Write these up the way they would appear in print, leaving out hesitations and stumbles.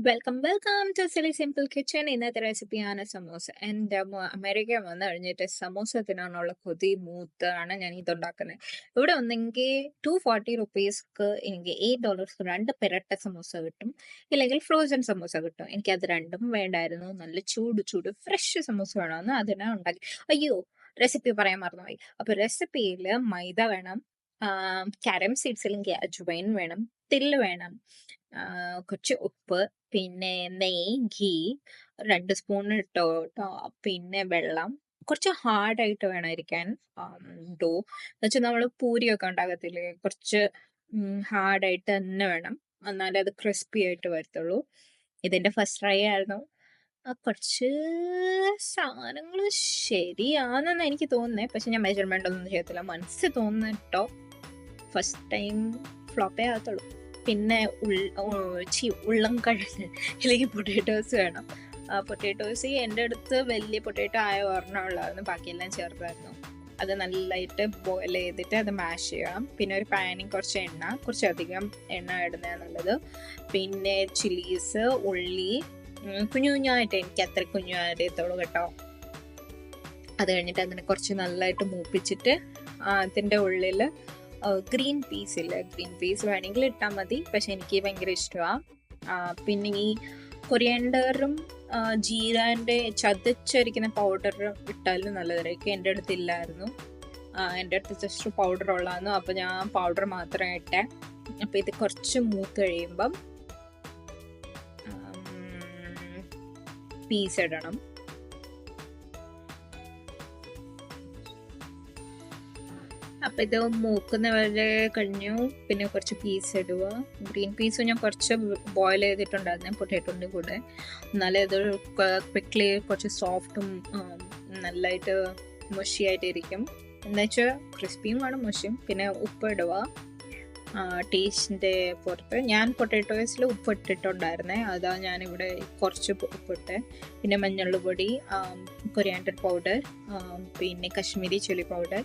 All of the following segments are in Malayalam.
Welcome to silly simple kitchen. ഇന്നത്തെ റെസിപ്പിയാണ് സമോസ. എൻ്റെ അമേരിക്ക വന്നു കഴിഞ്ഞിട്ട് സമോസ തിന്നാനുള്ള കൊതി മൂത്താണ് ഞാൻ ഇതുണ്ടാക്കുന്നത്. ഇവിടെ ഒന്നെങ്കിൽ $240 എനിക്ക് $8 രണ്ട് പെരട്ട സമോസ കിട്ടും, ഇല്ലെങ്കിൽ ഫ്രോസൺ സമോസ കിട്ടും. എനിക്കത് രണ്ടും വേണ്ടായിരുന്നു. നല്ല ചൂട് ചൂട് ഫ്രഷ് സമോസ വേണമെന്ന് അതിനെ ഉണ്ടാക്കി. അയ്യോ, റെസിപ്പി പറയാൻ മറന്നുപോയി. അപ്പൊ റെസിപ്പിയിൽ മൈദ വേണം, കാരം സീഡ്സ് അല്ലെങ്കിൽ അജ്വൈൻ വേണം, തില്ല് വേണം, കുറച്ച് ഉപ്പ്, പിന്നെ നെയ്യ്, ഘീ 2 സ്പൂൺ ഇട്ടോ ട്ടോ, പിന്നെ വെള്ളം. കുറച്ച് ഹാർഡായിട്ട് വേണം ഇരിക്കാൻ ഡോ. എന്നുവെച്ചാൽ നമ്മൾ പൂരിയൊക്കെ ഉണ്ടാകത്തില്ലേ, കുറച്ച് ഹാർഡായിട്ട് തന്നെ വേണം, എന്നാലേ അത് ക്രിസ്പി ആയിട്ട് വരത്തുള്ളൂ. ഇതിന്റെ ഫസ്റ്റ് ട്രൈ ആയിരുന്നു. കുറച്ച് സാധനങ്ങൾ ശരിയാണെന്ന് എനിക്ക് തോന്നുന്നത്, പക്ഷെ ഞാൻ മെഷർമെന്റ് ഒന്നും ചെയ്യത്തില്ല, മനസ്സിൽ തോന്നുന്നു ഫസ്റ്റ് ടൈം ഫ്ലോപ്പേ ആകത്തുള്ളൂ. പിന്നെ ഉള്ളം കിഴങ്ങ് അല്ലെങ്കിൽ പൊട്ടാറ്റോസ് വേണം. പൊട്ടാറ്റോസ് എൻ്റെ അടുത്ത് വലിയ പൊട്ടാറ്റോ ആയ ഒരെണ്ണമുള്ളായിരുന്നു, ബാക്കിയെല്ലാം ചേർത്തായിരുന്നു. അത് നല്ലതായിട്ട് ബോയിൽ ചെയ്തിട്ട് അത് മാഷ് ചെയ്യണം. പിന്നെ ഒരു പാനിൽ കുറച്ച് എണ്ണ, കുറച്ചധികം എണ്ണ ഇടുന്നതാണ് നല്ലത്. പിന്നെ ചില്ലീസ്, ഉള്ളി കുഞ്ഞു കുഞ്ഞായിട്ട്, എനിക്ക് അത്ര കുഞ്ഞായിട്ടേത്തുള്ളൂ കേട്ടോ. അത് കഴിഞ്ഞിട്ട് അതിനെ കുറച്ച് നല്ലതായിട്ട് മൂപ്പിച്ചിട്ട് അതിൻ്റെ ഉള്ളിൽ ഗ്രീൻ പീസ് ഇല്ല, ഗ്രീൻ പീസ് വേണമെങ്കിൽ ഇട്ടാൽ മതി, പക്ഷെ എനിക്ക് ഭയങ്കര ഇഷ്ടമാണ്. പിന്നെ ഈ കൊറിയാൻഡറും ജീരാൻ്റെ ചതച്ചരിക്കുന്ന പൗഡറും ഇട്ടാലും നല്ലതായിരിക്കും. എൻ്റെ അടുത്ത് ഇല്ലായിരുന്നു, എൻ്റെ അടുത്ത് ജസ്റ്റ് പൗഡർ ഉള്ളായിരുന്നു, അപ്പോൾ ഞാൻ പൗഡർ മാത്രമേ ഇട്ടേ. അപ്പോൾ ഇത് കുറച്ച് മൂത്ത് കഴിയുമ്പം പീസ് ഇടണം. അപ്പം ഇത് മൂക്കുന്ന വരെ കഴിഞ്ഞു. പിന്നെ കുറച്ച് പീസ് ഇടുക. ഗ്രീൻ പീസ് ഞാൻ കുറച്ച് ബോയിൽ ചെയ്തിട്ടുണ്ടായിരുന്നു പൊട്ടാറ്റോൻ്റെ കൂടെ, എന്നാലേ ഇത് ക്വിക്ക്ലി കുറച്ച് സോഫ്റ്റും നല്ലതായിട്ട് മുഷിയായിട്ടിരിക്കും. എന്നുവെച്ചാൽ ക്രിസ്പിയും വേണം, മുഷിയും. പിന്നെ ഉപ്പ് ഇടുക ടേസ്റ്റിൻ്റെ പുറത്ത്. ഞാൻ പൊട്ടാറ്റോസിൽ ഉപ്പ് ഇട്ടിട്ടുണ്ടായിരുന്നേ, അതാ ഞാനിവിടെ കുറച്ച് ഉപ്പിട്ട്. പിന്നെ മഞ്ഞൾപ്പൊടി, കൊറിയാൻഡർ പൗഡർ, പിന്നെ കശ്മീരി ചില്ലി പൗഡർ,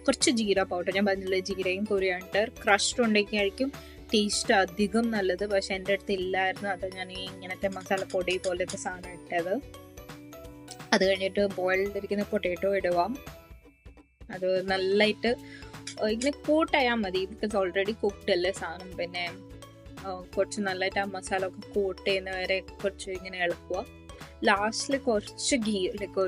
കുറച്ച് ജീര പൗഡർ. ഞാൻ പറഞ്ഞില്ല, ജീരയും കൊറിയാൻഡർ ക്രഷ്ഡ് ഉണ്ടെങ്കിലായിരിക്കും ടേസ്റ്റ് അധികം നല്ലത്, പക്ഷെ എൻ്റെ അടുത്ത് ഇല്ലായിരുന്നു, അത് ഞാൻ ഈ ഇങ്ങനത്തെ മസാലപ്പൊടി പോലത്തെ സാധനം ഇട്ടത്. അത് കഴിഞ്ഞിട്ട് ബോയിൽ ചെയ്തിരിക്കുന്ന പൊട്ടാറ്റോ ഇടുക. അത് നല്ലതായിട്ട് ഇങ്ങനെ കൂട്ടായാൽ മതി, ബിക്കോസ് ഓൾറെഡി കുക്ക്ഡ് അല്ലേ സാധനം. പിന്നെ കുറച്ച് നല്ലതായിട്ട് ആ മസാല ഒക്കെ കൂട്ട് ചെയ്യുന്നവരെ കുറച്ച് ഇങ്ങനെ ഇളക്കുക. ലാസ്റ്റിൽ കുറച്ച് ഘീ, ലൈക്ക്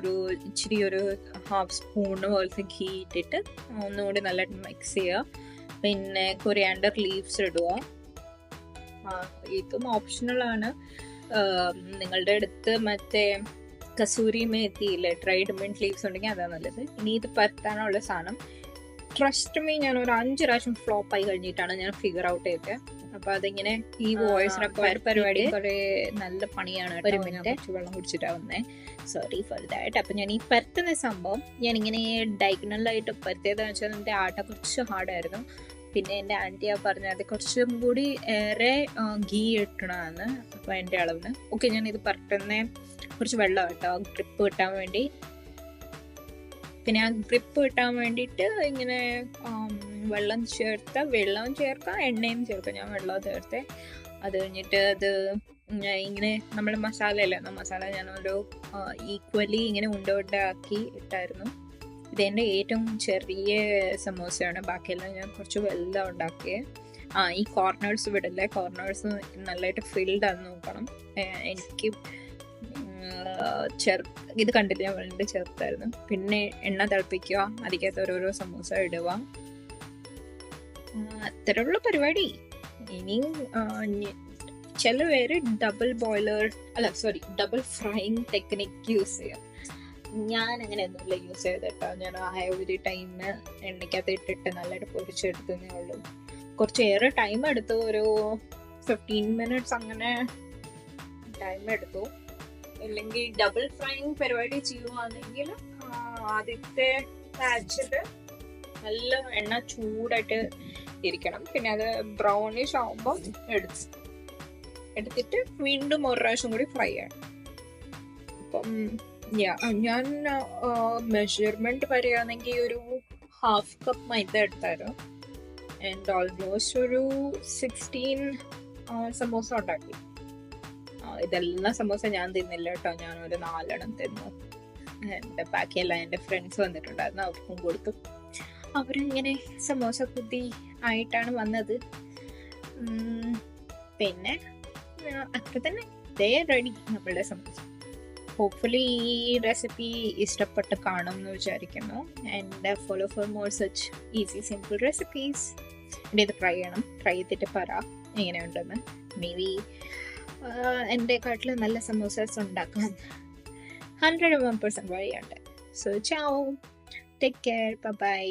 ഇച്ചിരി ഒരു ഹാഫ് സ്പൂണ് പോലത്തെ ഘീ ഇട്ടിട്ട് ഒന്നുകൂടി നല്ലതായിട്ട് മിക്സ് ചെയ്യുക. പിന്നെ കൊറിയാൻഡർ ലീവ്സ് ഇടുക. ഇതും ഓപ്ഷണലാണ്. നിങ്ങളുടെ അടുത്ത് മറ്റേ കസൂരി മേത്തിയില്ലേ, ഡ്രൈഡ് മിന്റ് ലീവ്സ് ഉണ്ടെങ്കിൽ അതാണ് നല്ലത്. ഇനി ഇത് പരത്താനുള്ള സാധനം, ട്രസ്റ്റ് മീ, ഞാൻ ഒരു 5 പ്രാവശ്യം ഫ്ലോപ്പായി കഴിഞ്ഞിട്ടാണ് ഞാൻ ഫിഗർ ഔട്ട് ചെയ്തത്. അപ്പൊ അതിങ്ങനെ ഈ വോയിസ് റെക്കോർഡ് പരിപാടി കുറെ നല്ല പണിയാണ്. ഒരു മിനിറ്റ് വെള്ളം കുടിച്ചിട്ടാവുന്നേ, സോറി ഫോർ ദാറ്റ്. അപ്പൊ ഞാൻ ഈ പരത്തുന്ന സംഭവം ഞാൻ ഇങ്ങനെ ഡയഗണലായിട്ട് പരത്തിയതെന്ന് വെച്ചാൽ എൻ്റെ ആട്ട കുറച്ച് ഹാർഡായിരുന്നു. പിന്നെ എൻ്റെ ആൻറ്റിയാ പറഞ്ഞത് കുറച്ചും കൂടി ഏറെ ഗീ ഇട്ടണമെന്ന്, അപ്പോൾ എൻ്റെ അളവിന്. ഓക്കെ, ഞാൻ ഇത് പരത്തുന്ന കുറച്ച് വെള്ളം കേട്ടോ, ഗ്രിപ്പ് കിട്ടാൻ വേണ്ടി. പിന്നെ ആ ഗ്രിപ്പ് കിട്ടാൻ വേണ്ടിയിട്ട് ഇങ്ങനെ വെള്ളം ചേർക്കാം, എണ്ണയും ചേർക്കാം. ഞാൻ വെള്ളം ചേർത്തേ. അത് കഴിഞ്ഞിട്ട് അത് ഇങ്ങനെ നമ്മൾ മസാല ഞാനൊരു ഈക്വലി ഇങ്ങനെ ഉണ്ട ആക്കി ഇട്ടായിരുന്നു. ഇതെൻ്റെ ഏറ്റവും ചെറിയ സമോസയാണ്, ബാക്കിയെല്ലാം ഞാൻ കുറച്ച് വലുതാണ് ഉണ്ടാക്കിയത്. ഈ കോർണേഴ്സ് വിടല്ലേ, കോർണേഴ്സ് നല്ലതായിട്ട് ഫിൽഡ് ആണെന്ന് നോക്കണം. എനിക്ക് ഇത് കണ്ടില്ല, ഞാൻ വളരെ ചേർത്തായിരുന്നു. പിന്നെ എണ്ണ തിളപ്പിക്കുക, അതിക്കകത്ത് ഓരോരോ സമൂസ ഇടുക. അത്തരമുള്ള പരിപാടി. ഇനി ചില പേര് ഡബിൾ ഫ്രൈയിങ് ടെക്നിക്ക് യൂസ് ചെയ്യാം. ഞാൻ അങ്ങനെയൊന്നുമില്ല യൂസ് ചെയ്തിട്ടോ. ഞാൻ ആ ഒരു ടൈമിന് എണ്ണയ്ക്കകത്ത് ഇട്ടിട്ട് നല്ലതായിട്ട് പൊരിച്ചെടുത്തേ ഉള്ളൂ. കുറച്ചേറെ ടൈം എടുത്തു, ഒരു 15 മിനിറ്റ്സ് അങ്ങനെ ടൈം എടുത്തു. അല്ലെങ്കിൽ ഡബിൾ ഫ്രൈയിങ് പരിപാടി ചെയ്യുവാണെങ്കിൽ ആദ്യത്തെ ബാച്ചില് നല്ല എണ്ണ ചൂടായിട്ട് ഇരിക്കണം. പിന്നെ അത് ബ്രൗണിഷ് ആവുമ്പോൾ എടുത്തിട്ട് വീണ്ടും ഒരു പ്രാവശ്യം കൂടി ഫ്രൈ ചെയ്യണം. അപ്പം ഞാൻ മെഷർമെന്റ് പറയുകയാണെങ്കിൽ ഒരു ½ കപ്പ് മൈദ എടുത്തായിരുന്നു. ആൻഡ് ഓൾമോസ്റ്റ് ഒരു 16 സമോസ ഉണ്ടാക്കി. ഇതെല്ലാം സമോസ ഞാൻ തിന്നില്ല കേട്ടോ, ഞാൻ ഒരു 4 തിന്നു. എൻ്റെ ബാക്കിയെല്ലാം എൻ്റെ ഫ്രണ്ട്സ് വന്നിട്ടുണ്ടായിരുന്നു, അവർക്കും കൊടുത്തു. അവരിങ്ങനെ സമോസ കുത്തി ആയിട്ടാണ് വന്നത്. പിന്നെ അത്ര തന്നെ റെഡി നമ്മളുടെ സമോസ. ഹോപ്പ്ഫുള്ളി ഈ റെസിപ്പി ഇഷ്ടപ്പെട്ട് കാണും എന്ന് വിചാരിക്കുന്നു. And follow for more such easy simple recipes. എൻ്റെ ഇത് ട്രൈ ചെയ്യണം, ട്രൈ ചെയ്തിട്ട് പറ എങ്ങനെയുണ്ടെന്ന്. മേ ബി എൻ്റെ കാട്ടിൽ നല്ല സമോസാസ് ഉണ്ടാക്കാൻ 101% വഴിയുണ്ട്. So ciao, take care, by.